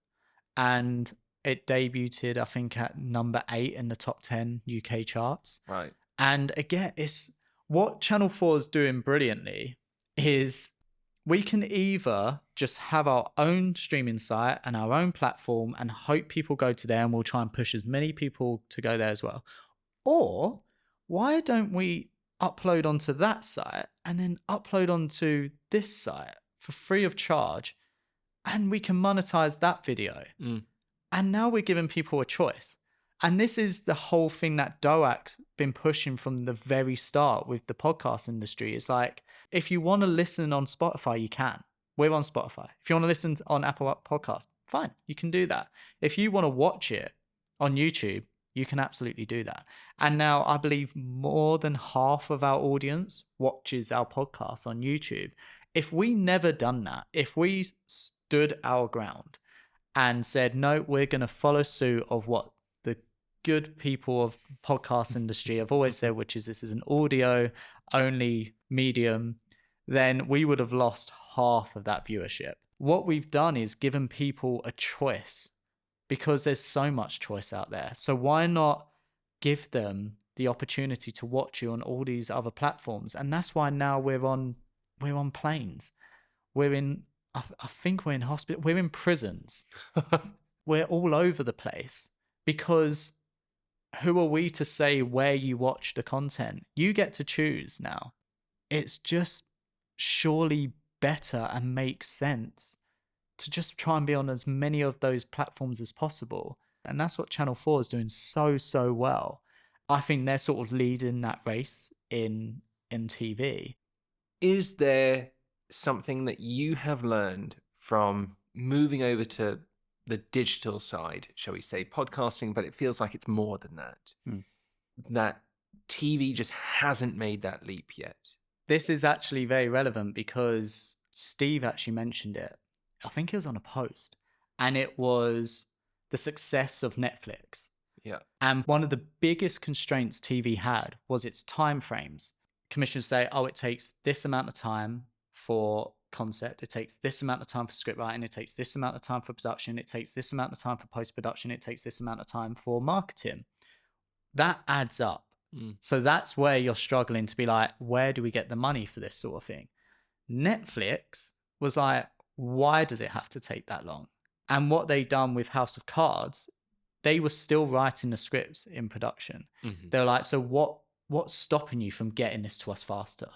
And it debuted, I think, at number 8 in the top 10 UK charts. Right. And again, it's what Channel 4 is doing brilliantly is we can either just have our own streaming site and our own platform and hope people go to there, and we'll try and push as many people to go there as well. Or why don't we upload onto that site and then upload onto this site for free of charge, and we can monetize that video. And now we're giving people a choice. And this is the whole thing that Doak's been pushing from the very start with the podcast industry. It's like, if you want to listen on Spotify, you can. We're on Spotify. If you want to listen on Apple Podcasts, fine, you can do that. If you want to watch it on YouTube, you can absolutely do that. And now I believe more than half of our audience watches our podcast on YouTube. If we never done that, if we stood our ground and said, no, we're going to follow suit of what the good people of podcast industry have always said, which is this is an audio only medium, then we would have lost half of that viewership. What we've done is given people a choice because there's so much choice out there. So why not give them the opportunity to watch you on all these other platforms? And that's why now we're on planes. We're in I think we're in hospital, we're in prisons. We're all over the place because who are we to say where you watch the content? You get to choose now. It's just surely better and makes sense to just try and be on as many of those platforms as possible. And that's what Channel 4 is doing so well. I think they're sort of leading that race in TV. Is there something that you have learned from moving over to the digital side, shall we say, podcasting, but it feels like it's more than that, that TV just hasn't made that leap yet? This is actually very relevant because Steve actually mentioned it. I think it was on a post, and it was the success of Netflix. Yeah. And one of the biggest constraints TV had was its time frames. Commissioners say, oh, it takes this amount of time for concept, it takes this amount of time for script writing, it takes this amount of time for production, it takes this amount of time for post-production, it takes this amount of time for marketing. That adds up. So that's where you're struggling to be like, where do we get the money for this sort of thing? Netflix was like, why does it have to take that long? And what they done with House of Cards, they were still writing the scripts in production. They're like, so what's stopping you from getting this to us faster?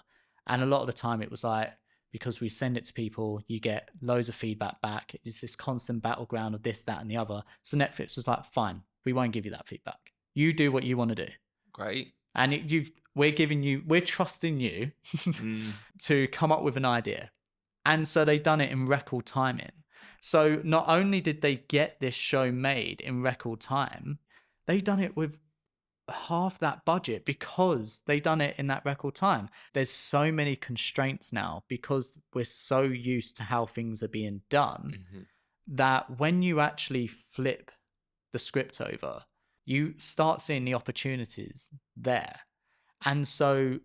And a lot of the time it was like, because we send it to people, you get loads of feedback back. It's this constant battleground of this, that, and the other. So Netflix was like, fine, we won't give you that feedback. You do what you want to do. Great. And we're trusting you to come up with an idea. And so they done it in record timing. So not only did they get this show made in record time, they done it with half that budget because they done it in that record time. There's so many constraints now because we're so used to how things are being done that when you actually flip the script over, you start seeing the opportunities there. And so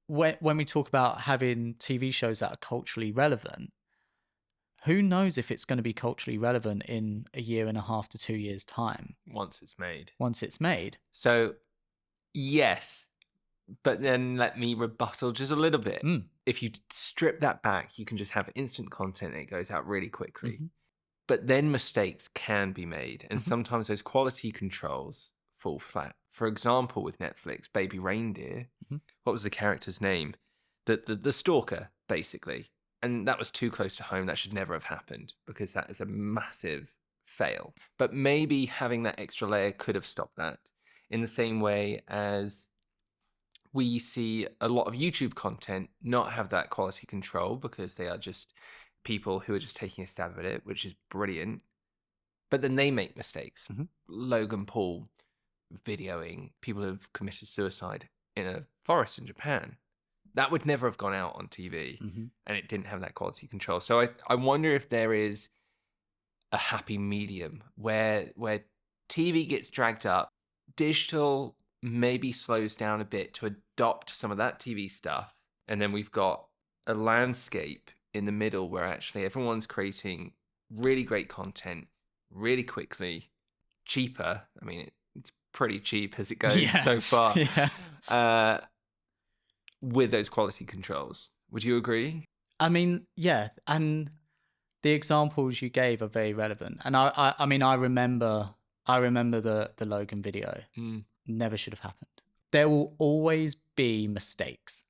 when we talk about having TV shows that are culturally relevant, who knows if it's going to be culturally relevant in a year and a half to 2 years' time? Once it's made. So, yes, but then let me rebuttal just a little bit. If you strip that back, you can just have instant content and it goes out really quickly. But then mistakes can be made, and sometimes those quality controls fall flat. For example, with Netflix, Baby Reindeer, what was the character's name? The stalker, basically. And that was too close to home. That should never have happened because that is a massive fail. But maybe having that extra layer could have stopped that, in the same way as we see a lot of YouTube content not have that quality control because they are just people who are just taking a stab at it, which is brilliant. But then they make mistakes. Logan Paul videoing people who've committed suicide in a forest in Japan. That would never have gone out on TV, and it didn't have that quality control. So I wonder if there is a happy medium where TV gets dragged up, digital maybe slows down a bit to adopt some of that TV stuff, and then we've got a landscape in the middle where actually everyone's creating really great content really quickly, cheaper. I mean, it's pretty cheap as it goes so far. With those quality controls. Would you agree? I mean, yeah, and the examples you gave are very relevant. And I mean, I remember the Logan video. Never should have happened. There will always be mistakes.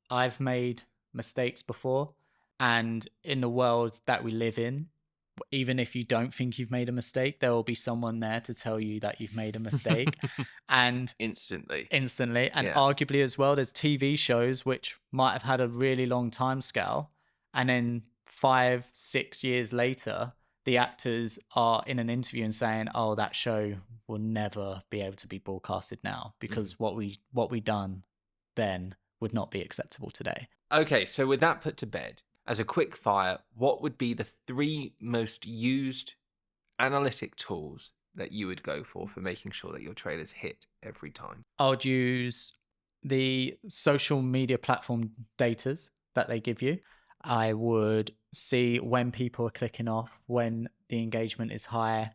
I've made mistakes before, and in the world that we live in, even if you don't think you've made a mistake, there will be someone there to tell you that you've made a mistake. And instantly. And arguably as well, there's TV shows which might have had a really long time scale, and then 5-6 years later, the actors are in an interview and saying, oh, that show will never be able to be broadcasted now because what we done then would not be acceptable today. Okay, so with that put to bed, as a quick fire, what would be the 3 most used analytic tools that you would go for making sure that your trailers hit every time? I would use the social media platform datas that they give you. I would see when people are clicking off, when the engagement is high,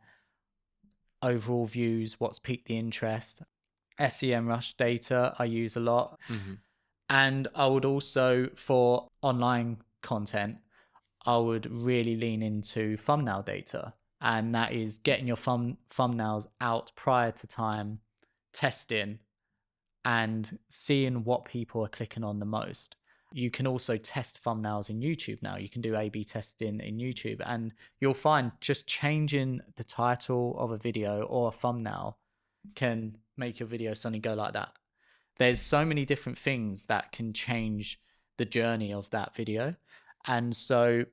overall views, what's piqued the interest. SEM rush data I use a lot. Mm-hmm. And I would also, for online content, I would really lean into thumbnail data. And that is getting your thumbnails out prior to time, testing, and seeing what people are clicking on the most. You can also test thumbnails in YouTube now. You can do A/B testing in YouTube, and you'll find just changing the title of a video or a thumbnail can make your video suddenly go like that. There's so many different things that can change the journey of that video. And so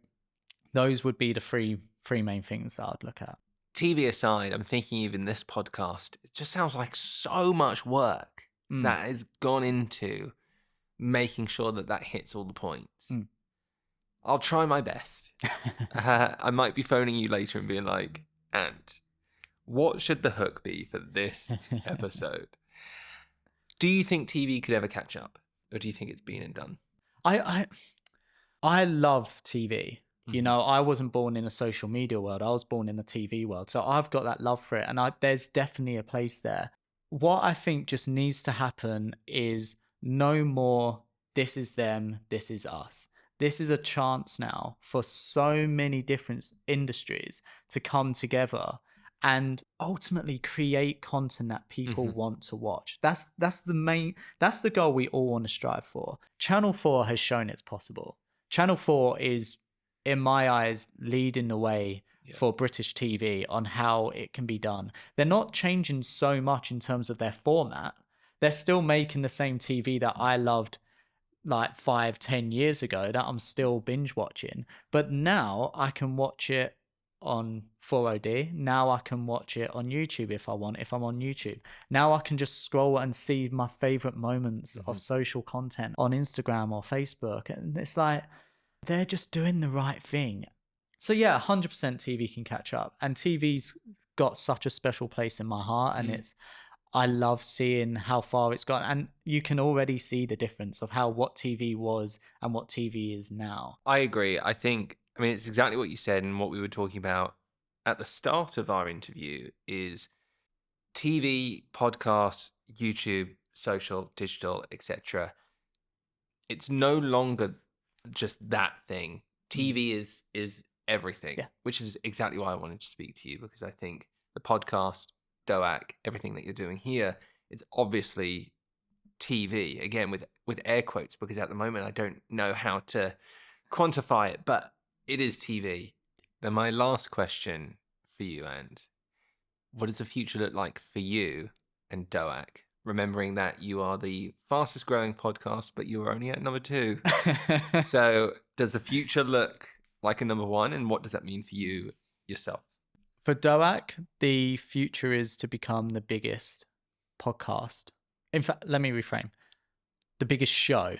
those would be the three main things that I'd look at. TV aside, I'm thinking even this podcast, it just sounds like so much work that has gone into making sure that that hits all the points. I'll try my best. I might be phoning you later and being like, Ant, what should the hook be for this episode? Do you think TV could ever catch up? Or do you think it's been and done? I love TV. You know, I wasn't born in a social media world. I was born in the TV world. So I've got that love for it. And there's definitely a place there. What I think just needs to happen is no more, this is them, this is us. This is a chance now for so many different industries to come together and ultimately create content that people want to watch. That's the goal we all want to strive for. Channel 4 has shown it's possible. Channel 4 is, in my eyes, leading the way for British TV on how it can be done. They're not changing so much in terms of their format. They're still making the same TV that I loved like 5-10 years ago that I'm still binge watching. But now I can watch it on 4OD. Now I can watch it on YouTube if I want, if I'm on YouTube. Now I can just scroll and see my favorite moments of social content on Instagram or Facebook. And it's like, they're just doing the right thing. So yeah, 100% TV can catch up. And TV's got such a special place in my heart. And I love seeing how far it's gone. And you can already see the difference of what TV was and what TV is now. I agree. I mean, it's exactly what you said, and what we were talking about at the start of our interview is TV, podcasts, YouTube, social, digital, etc. It's no longer just that thing. TV is everything, which is exactly why I wanted to speak to you, because I think the podcast, DOAC, everything that you're doing here, it's obviously TV, again with air quotes, because at the moment I don't know how to quantify it, but it is TV. Then my last question for you, and what does the future look like for you and DOAC? Remembering that you are the fastest growing podcast, but you are only at number 2. So does the future look like a number 1? And what does that mean for you yourself? For DOAC, the future is to become the biggest podcast. In fact, let me reframe. The biggest show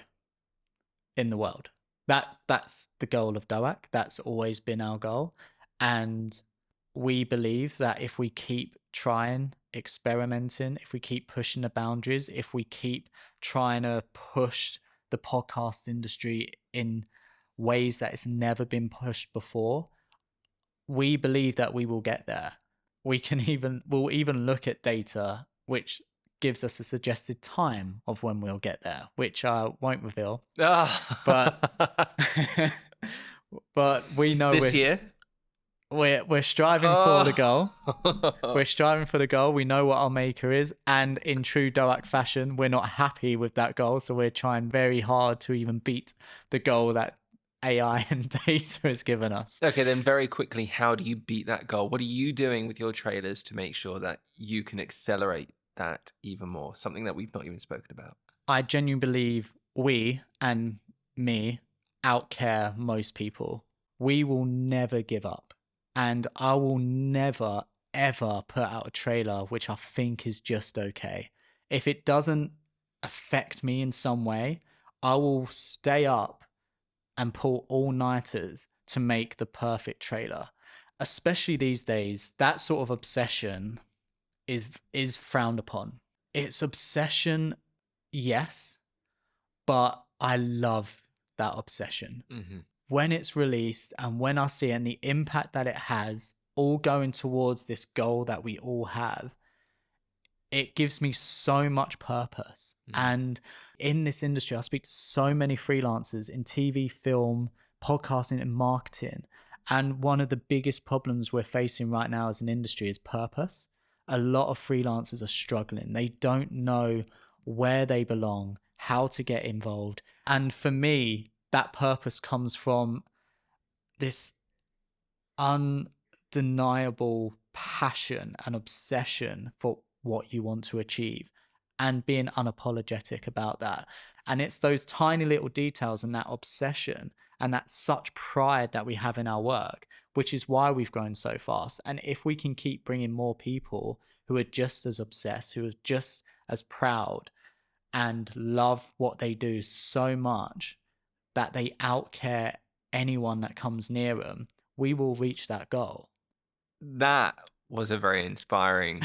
in the world. That's the goal of DOAC. That's always been our goal. And we believe that if we keep trying, experimenting, if we keep pushing the boundaries, if we keep trying to push the podcast industry in ways that it's never been pushed before, we believe that we will get there. We'll even look at data which gives us a suggested time of when we'll get there, which I won't reveal. But but we know this year we're striving for the goal. We're striving for the goal. We know what our maker is, and in true DOAC fashion, we're not happy with that goal, so we're trying very hard to even beat the goal that AI and data has given us. Okay, then very quickly, how do you beat that goal? What are you doing with your trailers to make sure that you can accelerate that even more? Something that we've not even spoken about. I genuinely believe we, and me, outcare most people. We will never give up. And I will never, ever put out a trailer which I think is just okay. If it doesn't affect me in some way, I will stay up and pull all-nighters to make the perfect trailer. especially these days, that sort of obsession is frowned upon. It's obsession, yes, but I love that obsession. Mm-hmm. When it's released and when I see it and the impact that it has, all going towards this goal that we all have, it gives me so much purpose. And in this industry, I speak to so many freelancers in TV, film, podcasting, and marketing. And one of the biggest problems we're facing right now as an industry is purpose. A lot of freelancers are struggling. They don't know where they belong, how to get involved. And for me, that purpose comes from this undeniable passion and obsession for what you want to achieve and being unapologetic about that. And it's those tiny little details and that obsession and that such pride that we have in our work, which is why we've grown so fast. And if we can keep bringing more people who are just as obsessed, who are just as proud and love what they do so much that they outcare anyone that comes near them, we will reach that goal. That was a very inspiring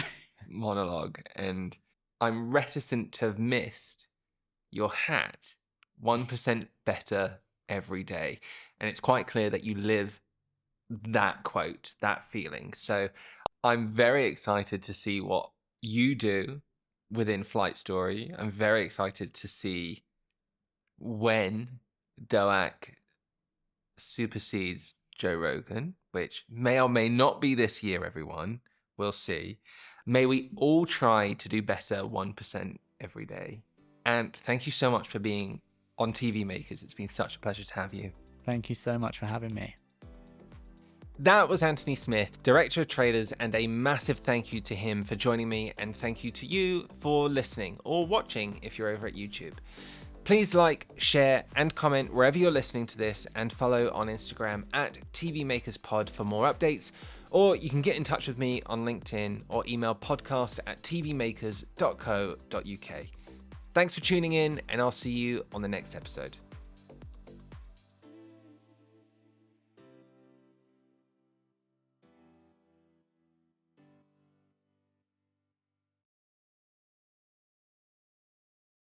monologue, and I'm reticent to have missed your hat 1% better every day. And it's quite clear that you live that quote, that feeling. So I'm very excited to see what you do within Flight Story. I'm very excited to see when Doak supersedes Joe Rogan, which may or may not be this year, everyone. We'll see. May we all try to do better 1% every day. And thank you so much for being on TV Makers. It's been such a pleasure to have you. Thank you so much for having me. That was Anthony Smith, Director of Trailers, and a massive thank you to him for joining me, and thank you to you for listening or watching if you're over at YouTube. Please like, share, and comment wherever you're listening to this, and follow on Instagram at TVMakersPod for more updates, or you can get in touch with me on LinkedIn or email podcast@tvmakers.co.uk. Thanks for tuning in, and I'll see you on the next episode.